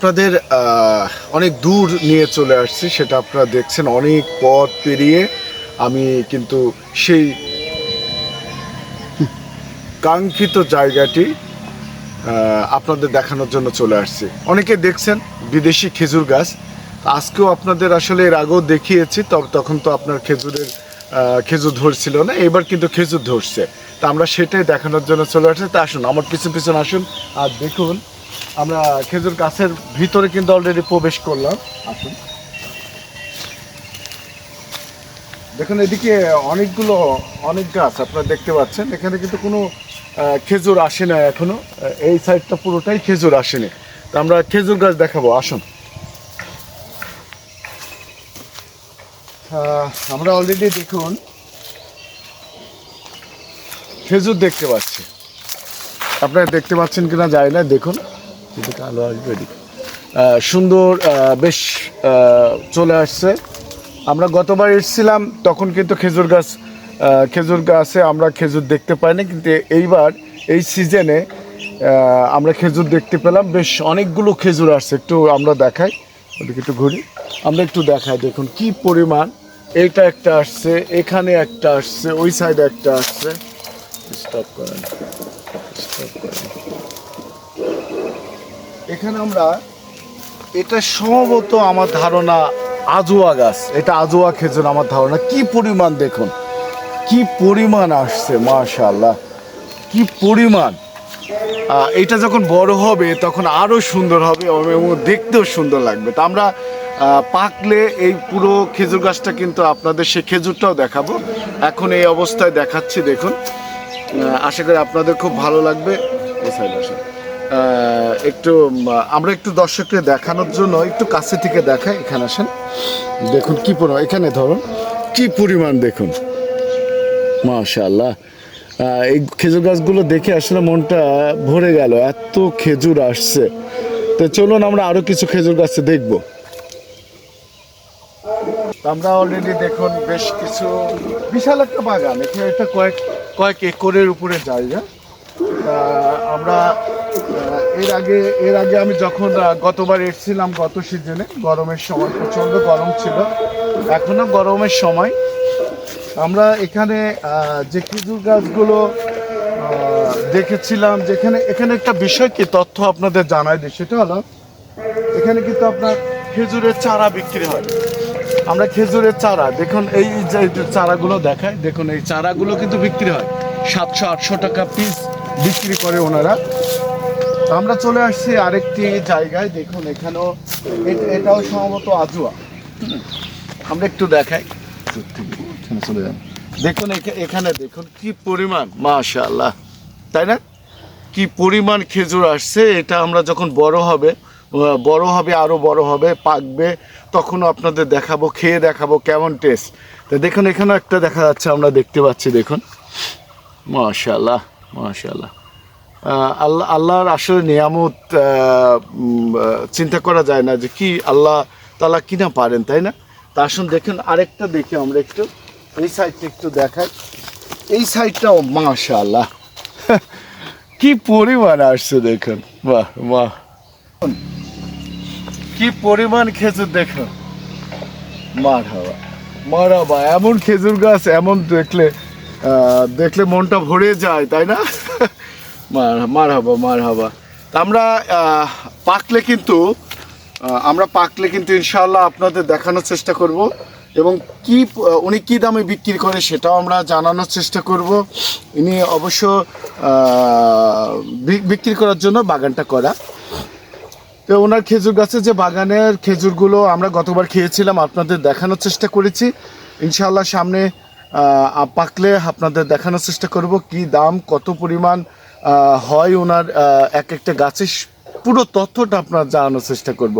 আপনাদের অনেক দূর নিয়ে চলে আসছি, সেটা আপনারা দেখছেন। অনেক পথ পেরিয়ে আমি কিন্তু সেই কাঙ্ক্ষিত জায়গাটি আপনাদের দেখানোর জন্য চলে আসছি। অনেকে দেখছেন বিদেশি খেজুর গাছ, আজকেও আপনাদের আসলে এর আগেও দেখিয়েছি, তখন তো আপনার খেজুর ধরছিল না, এবার কিন্তু খেজুর ধরছে। তা আমরা সেটাই দেখানোর জন্য চলে আসছি। তা আসুন আমার পিছন পিছন আসুন আর দেখুন, আমরা খেজুর গাছের ভিতরে কিন্তু অলরেডি প্রবেশ করলাম। আসুন দেখুন, এদিকে অনেক গাছ আপনারা দেখতে পাচ্ছেন। এখানে কিন্তু কোনো খেজুর আসে না এখনো, এই সাইডটা পুরোটাই খেজুর আসেনি। তা আমরা খেজুর গাছ দেখাবো, আসুন। আমরা অলরেডি দেখুন খেজুর দেখতে পাচ্ছি, আপনারা দেখতে পাচ্ছেন কিনা যায় না। দেখুন এদিকে আলো আসবে, সুন্দর বেশ চলে আসছে। আমরা গতবার এসেছিলাম তখন কিন্তু খেজুর গাছে আমরা খেজুর দেখতে পাইনি, কিন্তু এইবার এই সিজনে আমরা খেজুর দেখতে পেলাম। বেশ অনেকগুলো খেজুর আসছে। একটু আমরা দেখাই, ওদিকে একটু ঘুরি, আমরা একটু দেখাই। দেখুন কি পরিমাণ, এইটা একটা আসছে, এখানে একটা আসছে, ওই সাইডে একটা আসছে। স্টপ করেন। এখানে আমরা, এটা সম্ভবত আমার ধারণা আজোয়া গাছ, এটা আজোয়া খেজুর আমার ধারণা। কি পরিমাণ দেখুন, কি পরিমাণ আসছে, মাশাআল্লাহ কি পরিমাণ। এটা যখন বড় হবে তখন আরও সুন্দর হবে এবং দেখতেও সুন্দর লাগবে। তা আমরা পাকলে এই পুরো খেজুর গাছটা কিন্তু আপনাদের সেই খেজুরটাও দেখাবো। এখন এই অবস্থায় দেখাচ্ছি, দেখুন। আশা করি আপনাদের খুব ভালো লাগবে। এই সাইড আসুন, আমরা একটু দর্শককে দেখানোর জন্য একটু কাছে থেকে দেখাই। এখানে আসেন, দেখুন কি পরিমাণ, এখানে ধরুন কি পরিমাণ দেখুন, মাশাআল্লাহ। এই খেজুর গাছগুলো দেখে আসলে মনটা ভরে গেল, এত খেজুর আসছে। তো চলুন আমরা আরো কিছু খেজুর গাছ দেখবো। আমরা অলরেডি দেখুন বেশ কিছু, বিশাল একটা বাগান, এখানে একটা কয়েক একরের উপরে জায়গা। আমরা এর আগে আমি যখন গতবার এসেছিলাম গত সিজনে, গরমের সময় প্রচণ্ড গরম ছিল, এখনো গরমের সময়। আমরা এখানে যে খেজুর গাছগুলো দেখেছিলাম, এখানে একটা বিষয় কি তথ্য আপনাদের জানাই দিই, সেটা হলো এখানে কিন্তু আপনার খেজুরের চারা বিক্রি হয়। আমরা খেজুরের চারা দেখুন, এই যে চারাগুলো দেখায়, দেখুন এই চারাগুলো কিন্তু বিক্রি হয় 700-800 টাকা পিস বিক্রি করে ওনারা। আমরা চলে আসছি আরেকটি জায়গায়, দেখুন এখানেও, এটাও সম্ভবত আজুয়া। আমরা একটু দেখাই, চলে যান। দেখুন এখানে দেখুন কি পরিমাণ, মাশাআল্লাহ, তাই না? কি পরিমাণ খেজুর আসছে। এটা আমরা যখন বড় হবে আরো বড় হবে, পাকবে, তখনও আপনাদের দেখাবো, খেয়ে দেখাবো কেমন টেস্ট। তো দেখুন এখানে একটা দেখা যাচ্ছে, আমরা দেখতে পাচ্ছি, দেখুন মাশাআল্লাহ মাশাআল্লাহ। আল্লাহর আসলে নিয়ামত চিন্তা করা যায় না যে কি আল্লাহ তাআলা কিনা পারেন, তাই না? তা আসুন দেখুন আরেকটা দেখি, আমরা একটু এই সাইডটা একটু দেখাই। এই সাইডটাও মাশাআল্লাহ কি পরিমাণ আসছে, দেখুন বাহ বাহ, কি পরিমাণ খেজুর দেখুন, মারহাবা। এমন খেজুর গাছ এমন দেখলে মনটা ভরে যায়, তাই না? মারহাবা। আমরা পাকলে কিন্তু ইনশাআল্লাহ আপনাদের দেখানোর চেষ্টা করব, এবং উনি কি দামে বিক্রি করে সেটাও আমরা জানানোর চেষ্টা করব। ইনি অবশ্য বিক্রি করার জন্য বাগানটা করা। তো ওনার খেজুর গাছের যে বাগানের খেজুরগুলো আমরা গতবার খেয়েছিলাম, আপনাদের দেখানোর চেষ্টা করেছি। ইনশাআল্লাহ সামনে পাকলে আপনাদের দেখানোর চেষ্টা করব কি দাম, কত পরিমাণ হয় ওনার এক একটা গাছের পুরো তথ্যটা আপনার জানানোর চেষ্টা করব।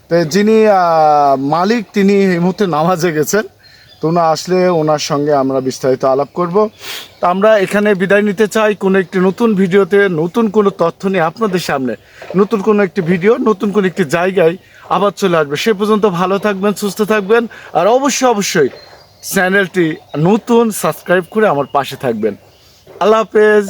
তো যিনি মালিক তিনি এই মুহূর্তে নামাজে গেছেন, তো ওনা আসলে ওনার সঙ্গে আমরা বিস্তারিত আলাপ করব। তো আমরা এখানে বিদায় নিতে চাই। কোনো একটি নতুন ভিডিওতে নতুন কোনো তথ্য নিয়ে আপনাদের সামনে, নতুন কোনো একটি ভিডিও, নতুন কোনো একটি জায়গায় আবার চলে আসবে। সে পর্যন্ত ভালো থাকবেন, সুস্থ থাকবেন, আর অবশ্যই চ্যানেলটি নতুন সাবস্ক্রাইব করে আমার পাশে থাকবেন। আল্লাহ হাফেজ।